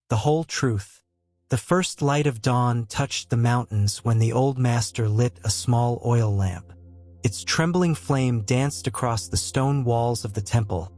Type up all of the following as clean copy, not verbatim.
the whole truth. The first light of dawn touched the mountains when the old master lit a small oil lamp. Its trembling flame danced across the stone walls of the temple,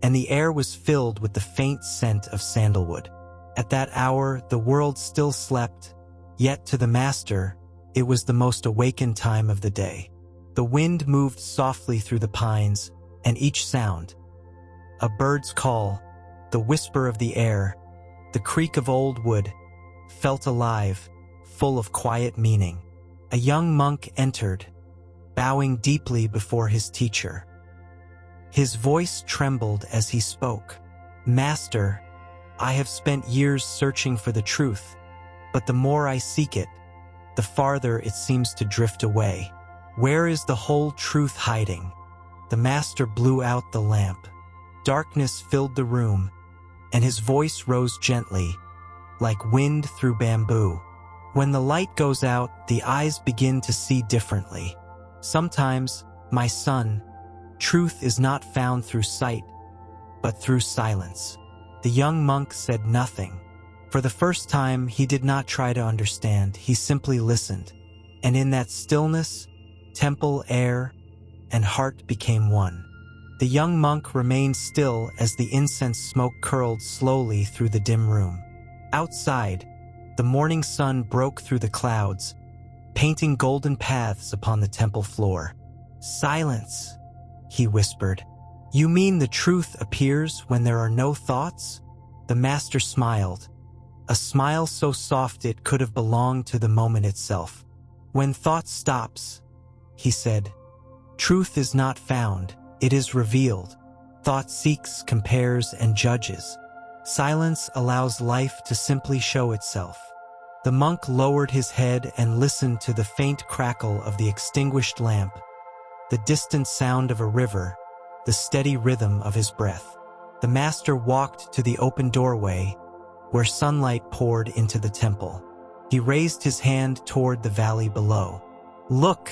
and the air was filled with the faint scent of sandalwood. At that hour, the world still slept, yet to the master, it was the most awakened time of the day. The wind moved softly through the pines, and each sound, a bird's call, the whisper of the air, the creak of old wood, felt alive, full of quiet meaning. A young monk entered, bowing deeply before his teacher. His voice trembled as he spoke. "Master, I have spent years searching for the truth, but the more I seek it, the farther it seems to drift away. Where is the whole truth hiding?" The master blew out the lamp. Darkness filled the room, and his voice rose gently, like wind through bamboo. When the light goes out, the eyes begin to see differently. Sometimes, my son, truth is not found through sight, but through silence. The young monk said nothing. For the first time, he did not try to understand, he simply listened. And in that stillness, temple, air, and heart became one. The young monk remained still as the incense smoke curled slowly through the dim room. Outside, the morning sun broke through the clouds, painting golden paths upon the temple floor. "Silence," he whispered. "You mean the truth appears when there are no thoughts?" The master smiled, a smile so soft it could have belonged to the moment itself. "When thought stops," he said, "truth is not found, it is revealed. Thought seeks, compares, and judges. Silence allows life to simply show itself." The monk lowered his head and listened to the faint crackle of the extinguished lamp, the distant sound of a river, the steady rhythm of his breath. The master walked to the open doorway, where sunlight poured into the temple. He raised his hand toward the valley below. "Look,"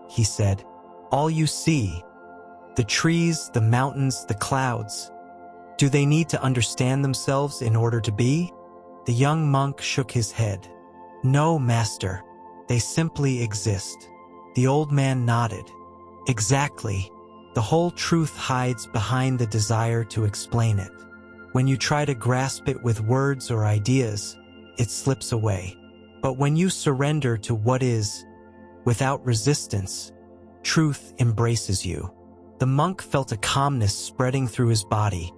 he said, "all you see, the trees, the mountains, the clouds, do they need to understand themselves in order to be?" The young monk shook his head. "No, master, they simply exist." The old man nodded. "Exactly. The whole truth hides behind the desire to explain it. When you try to grasp it with words or ideas, it slips away. But when you surrender to what is, without resistance, truth embraces you." The monk felt a calmness spreading through his body,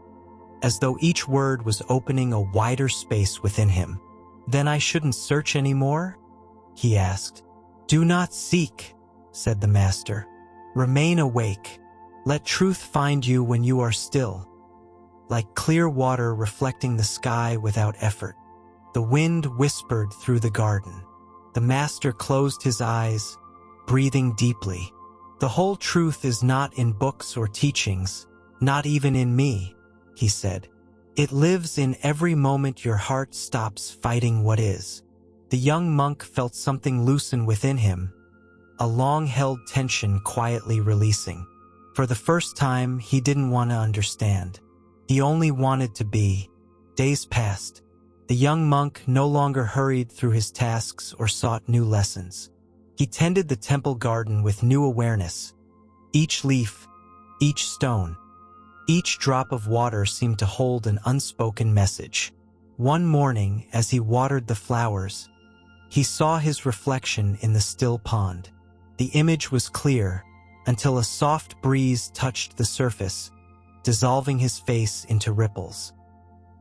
as though each word was opening a wider space within him. "Then I shouldn't search anymore?" he asked. "Do not seek," said the master. "Remain awake. Let truth find you when you are still, like clear water reflecting the sky without effort." The wind whispered through the garden. The master closed his eyes, breathing deeply. "The whole truth is not in books or teachings, not even in me," he said. "It lives in every moment your heart stops fighting what is." The young monk felt something loosen within him, a long-held tension quietly releasing. For the first time, he didn't want to understand. He only wanted to be. Days passed. The young monk no longer hurried through his tasks or sought new lessons. He tended the temple garden with new awareness. Each leaf, each stone, each drop of water seemed to hold an unspoken message. One morning, as he watered the flowers, he saw his reflection in the still pond. The image was clear until a soft breeze touched the surface, dissolving his face into ripples.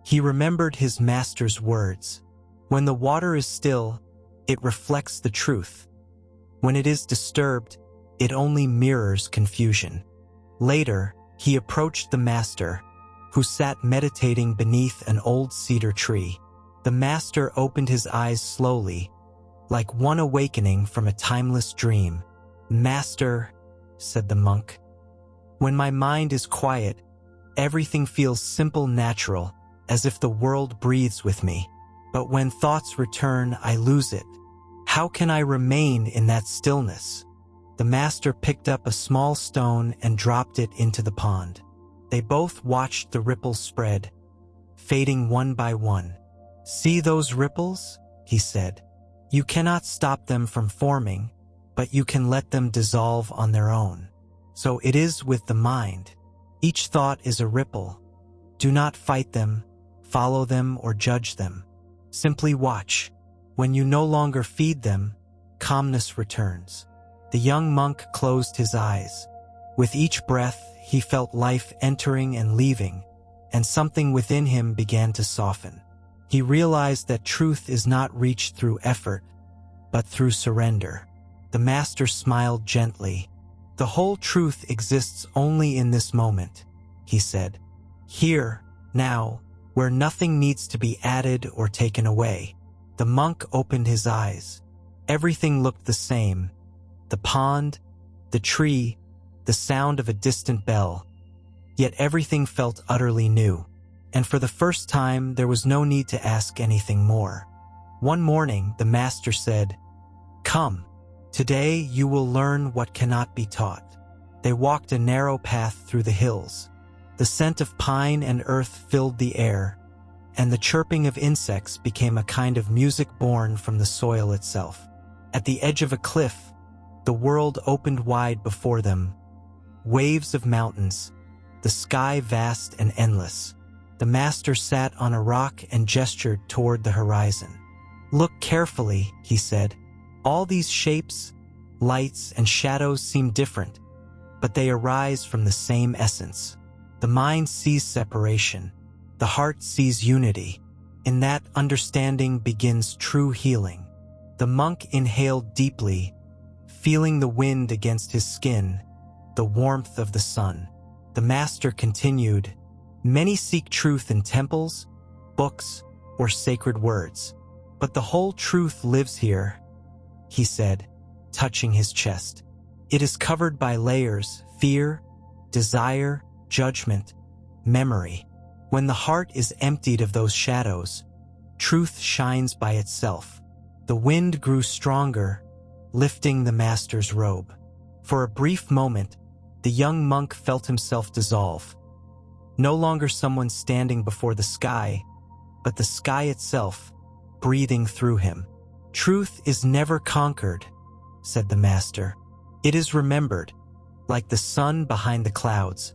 He remembered his master's words. "When the water is still, it reflects the truth. When it is disturbed, it only mirrors confusion." Later, he approached the master, who sat meditating beneath an old cedar tree. The master opened his eyes slowly, like one awakening from a timeless dream. "Master," said the monk, "when my mind is quiet, everything feels simple, natural, as if the world breathes with me. But when thoughts return, I lose it. How can I remain in that stillness?" The master picked up a small stone and dropped it into the pond. They both watched the ripples spread, fading one by one. "See those ripples?" he said. "You cannot stop them from forming, but you can let them dissolve on their own. So it is with the mind. Each thought is a ripple. Do not fight them, follow them, or judge them. Simply watch. When you no longer feed them, calmness returns." The young monk closed his eyes. With each breath, he felt life entering and leaving, and something within him began to soften. He realized that truth is not reached through effort, but through surrender. The master smiled gently. "The whole truth exists only in this moment," he said. "Here, now, where nothing needs to be added or taken away." The monk opened his eyes. Everything looked the same. The pond, the tree, the sound of a distant bell. Yet everything felt utterly new. And for the first time, there was no need to ask anything more. One morning, the master said, "Come, today you will learn what cannot be taught." They walked a narrow path through the hills. The scent of pine and earth filled the air, and the chirping of insects became a kind of music born from the soil itself. At the edge of a cliff, the world opened wide before them. Waves of mountains, the sky vast and endless. The master sat on a rock and gestured toward the horizon. "Look carefully," he said. "All these shapes, lights, and shadows seem different, but they arise from the same essence. The mind sees separation. The heart sees unity. In that understanding begins true healing." The monk inhaled deeply, feeling the wind against his skin, the warmth of the sun. The master continued, "Many seek truth in temples, books, or sacred words, but the whole truth lives here," he said, touching his chest. "It is covered by layers: fear, desire, judgment, memory. When the heart is emptied of those shadows, truth shines by itself." The wind grew stronger, lifting the master's robe. For a brief moment, the young monk felt himself dissolve. No longer someone standing before the sky, but the sky itself, breathing through him. "Truth is never conquered," said the master. "It is remembered, like the sun behind the clouds,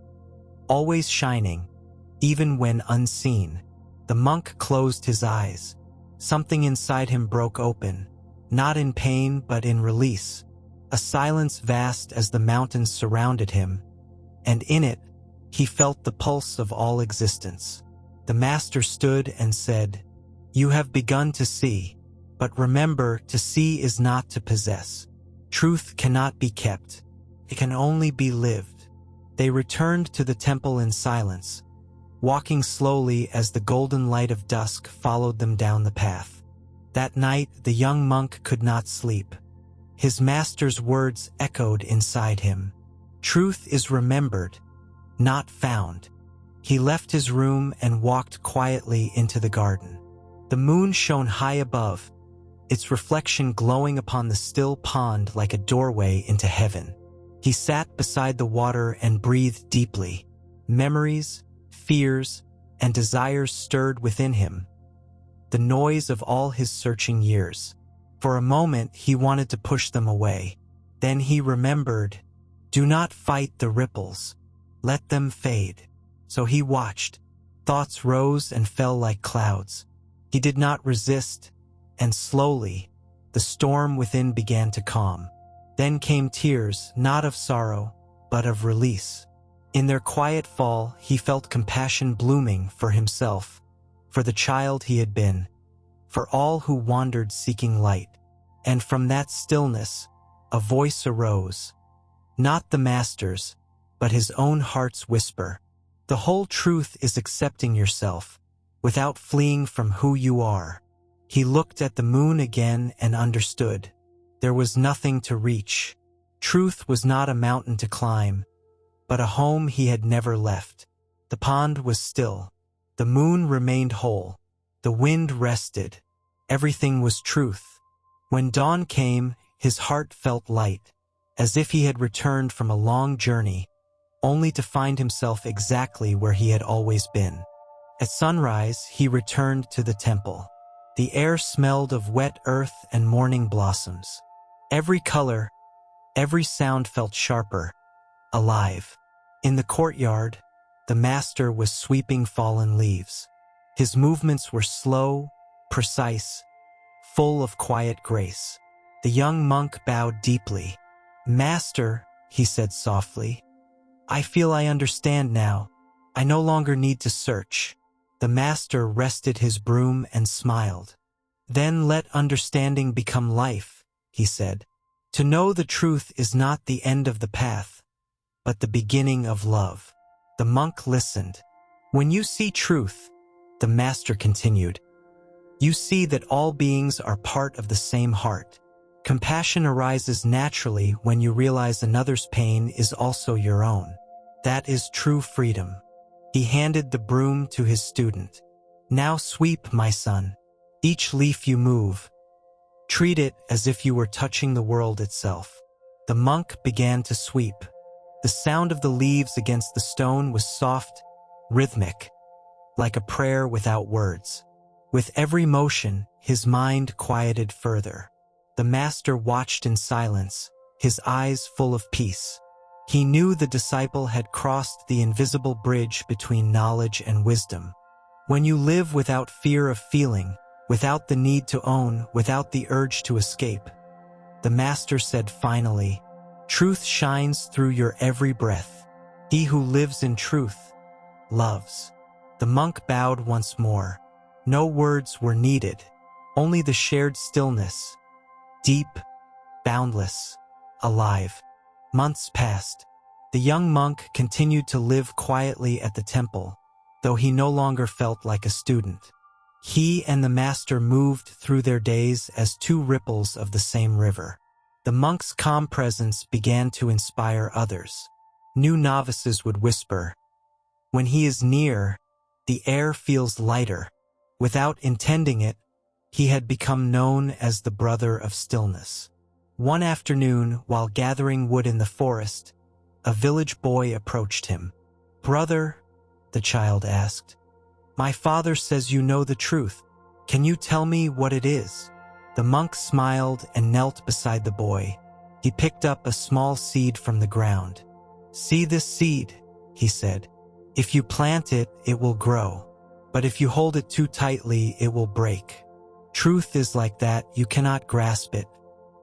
always shining, even when unseen." The monk closed his eyes. Something inside him broke open, not in pain but in release. A silence vast as the mountains surrounded him, and in it, he felt the pulse of all existence. The master stood and said, "You have begun to see, but remember, to see is not to possess. Truth cannot be kept. It can only be lived." They returned to the temple in silence, walking slowly as the golden light of dusk followed them down the path. That night, the young monk could not sleep. His master's words echoed inside him. Truth is remembered, not found. He left his room and walked quietly into the garden. The moon shone high above, its reflection glowing upon the still pond like a doorway into heaven. He sat beside the water and breathed deeply. Memories, fears, and desires stirred within him, the noise of all his searching years. For a moment, he wanted to push them away. Then he remembered, "Do not fight the ripples. Let them fade." So he watched. Thoughts rose and fell like clouds. He did not resist, and slowly, the storm within began to calm. Then came tears, not of sorrow, but of release. In their quiet fall, he felt compassion blooming for himself, for the child he had been, for all who wandered seeking light. And from that stillness, a voice arose, not the master's, but his own heart's whisper. The whole truth is accepting yourself, without fleeing from who you are. He looked at the moon again and understood. There was nothing to reach. Truth was not a mountain to climb, but a home he had never left. The pond was still. The moon remained whole. The wind rested. Everything was truth. When dawn came, his heart felt light, as if he had returned from a long journey, only to find himself exactly where he had always been. At sunrise, he returned to the temple. The air smelled of wet earth and morning blossoms. Every color, every sound felt sharper, alive. In the courtyard, the master was sweeping fallen leaves. His movements were slow, precise, full of quiet grace. The young monk bowed deeply. "Master," he said softly, "I feel I understand now. I no longer need to search." The master rested his broom and smiled. "Then let understanding become life," he said. "To know the truth is not the end of the path, but the beginning of love." The monk listened. "When you see truth," the master continued, "you see that all beings are part of the same heart. Compassion arises naturally when you realize another's pain is also your own. That is true freedom." He handed the broom to his student. "Now sweep, my son. Each leaf you move, treat it as if you were touching the world itself." The monk began to sweep. The sound of the leaves against the stone was soft, rhythmic, like a prayer without words. With every motion, his mind quieted further. The master watched in silence, his eyes full of peace. He knew the disciple had crossed the invisible bridge between knowledge and wisdom. When you live without fear of feeling, without the need to own, without the urge to escape, the master said finally, "Truth shines through your every breath. He who lives in truth loves." The monk bowed once more. No words were needed, only the shared stillness, deep, boundless, alive. Months passed. The young monk continued to live quietly at the temple, though he no longer felt like a student. He and the master moved through their days as two ripples of the same river. The monk's calm presence began to inspire others. New novices would whisper, "When he is near, the air feels lighter." Without intending it, he had become known as the brother of stillness. One afternoon, while gathering wood in the forest, a village boy approached him. "Brother," the child asked, "my father says you know the truth. Can you tell me what it is?" The monk smiled and knelt beside the boy. He picked up a small seed from the ground. "See this seed," he said. "If you plant it, it will grow. But if you hold it too tightly, it will break. Truth is like that, you cannot grasp it.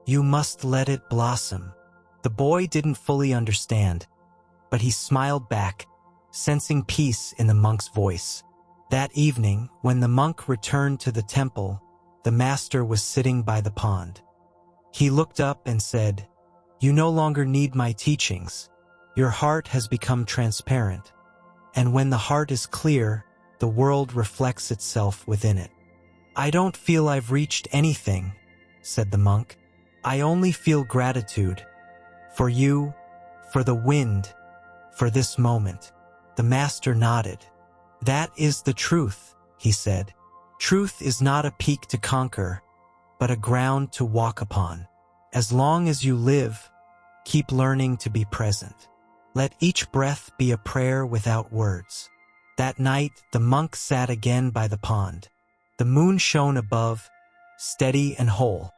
You must let it blossom." The boy didn't fully understand, but he smiled back, sensing peace in the monk's voice. That evening, when the monk returned to the temple, the master was sitting by the pond. He looked up and said, "You no longer need my teachings. Your heart has become transparent. And when the heart is clear, the world reflects itself within it." "I don't feel I've reached anything," said the monk. "I only feel gratitude. For you, for the wind, for this moment." The master nodded. "That is the truth," he said. "Truth is not a peak to conquer, but a ground to walk upon. As long as you live, keep learning to be present. Let each breath be a prayer without words." That night, the monk sat again by the pond. The moon shone above, steady and whole.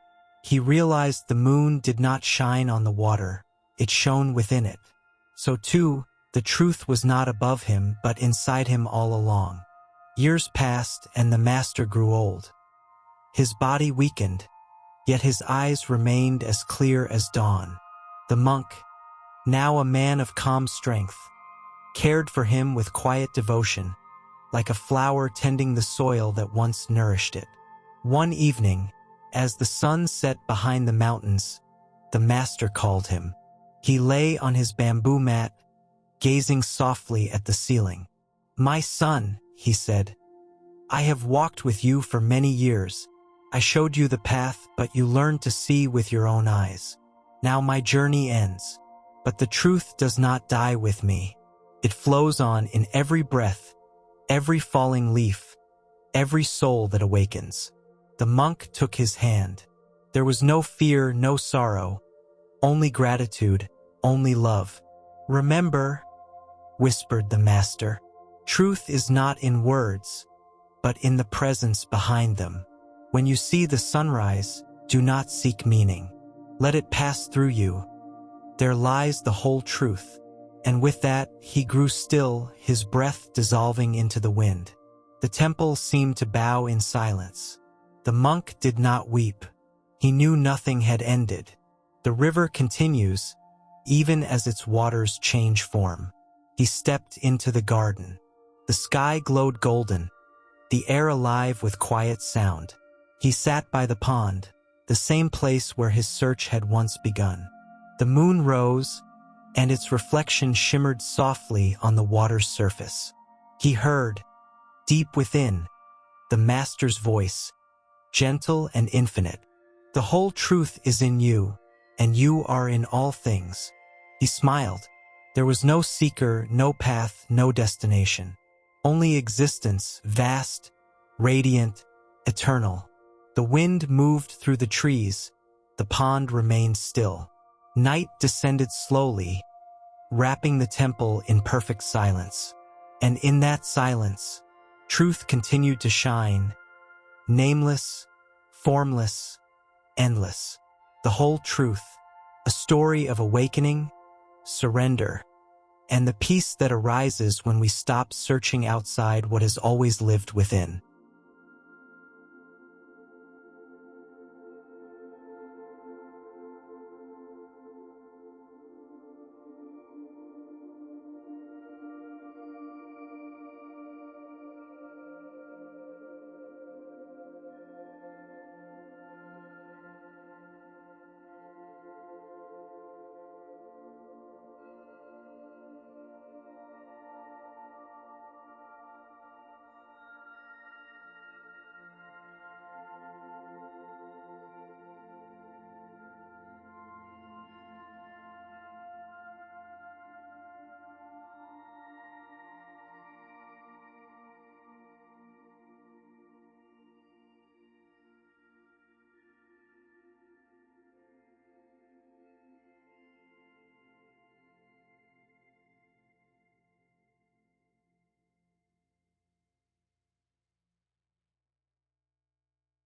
He realized the moon did not shine on the water, it shone within it. So too, the truth was not above him, but inside him all along. Years passed, and the master grew old. His body weakened, yet his eyes remained as clear as dawn. The monk, now a man of calm strength, cared for him with quiet devotion, like a flower tending the soil that once nourished it. One evening, as the sun set behind the mountains, the master called him. He lay on his bamboo mat, gazing softly at the ceiling. "My son," he said, "I have walked with you for many years. I showed you the path, but you learned to see with your own eyes. Now my journey ends, but the truth does not die with me. It flows on in every breath, every falling leaf, every soul that awakens." The monk took his hand. There was no fear, no sorrow, only gratitude, only love. "Remember," whispered the master, "truth is not in words, but in the presence behind them. When you see the sunrise, do not seek meaning. Let it pass through you. There lies the whole truth. And with that, he grew still, his breath dissolving into the wind. The temple seemed to bow in silence. The monk did not weep. He knew nothing had ended. The river continues, even as its waters change form. He stepped into the garden. The sky glowed golden, the air alive with quiet sound. He sat by the pond, the same place where his search had once begun. The moon rose, and its reflection shimmered softly on the water's surface. He heard, deep within, the Master's voice, gentle and infinite. The whole truth is in you, and you are in all things. He smiled. There was no seeker, no path, no destination. Only existence, vast, radiant, eternal. The wind moved through the trees. The pond remained still. Night descended slowly, wrapping the temple in perfect silence. And in that silence, truth continued to shine, nameless, formless, endless. The whole truth, a story of awakening, surrender, and the peace that arises when we stop searching outside what has always lived within.